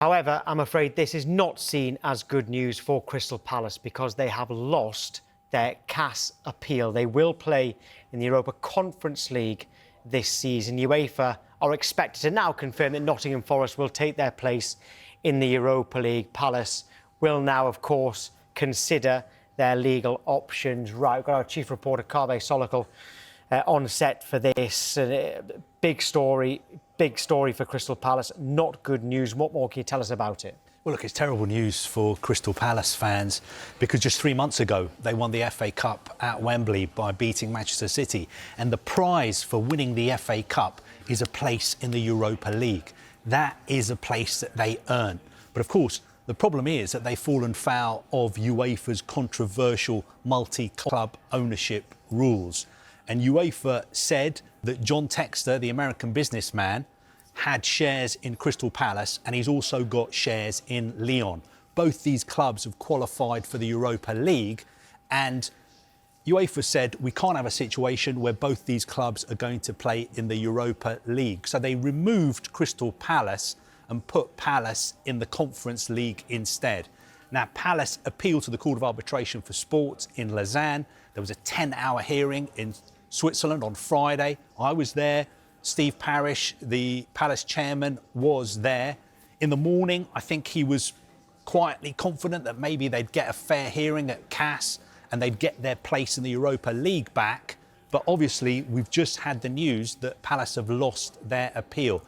However, I'm afraid this is not seen as good news for Crystal Palace because they have lost their CAS appeal. They will play in the Europa Conference League this season. UEFA are expected to now confirm that Nottingham Forest will take their place in the Europa League. Palace will now, of course, consider their legal options. Right, we've got our chief reporter, Kaveh Solokal, on set for this. Big story for Crystal Palace. Not good news. What more can you tell us about it? Well, look, it's terrible news for Crystal Palace fans because just 3 months ago, they won the FA Cup at Wembley by beating Manchester City. And the prize for winning the FA Cup is a place in the Europa League. That is a place that they earn. But of course, the problem is that they've fallen foul of UEFA's controversial multi-club ownership rules. And UEFA said that John Textor, the American businessman, had shares in Crystal Palace and he's also got shares in Lyon. Both these clubs have qualified for the Europa League, and UEFA said we can't have a situation where both these clubs are going to play in the Europa League. So they removed Crystal Palace and put Palace in the Conference League instead. Now, Palace appealed to the Court of Arbitration for Sport in Lausanne. There was a 10-hour hearing in Switzerland on Friday. I was there. Steve Parish, the Palace chairman, was there. In the morning, I think he was quietly confident that maybe they'd get a fair hearing at CAS and they'd get their place in the Europa League back. But obviously, we've just had the news that Palace have lost their appeal.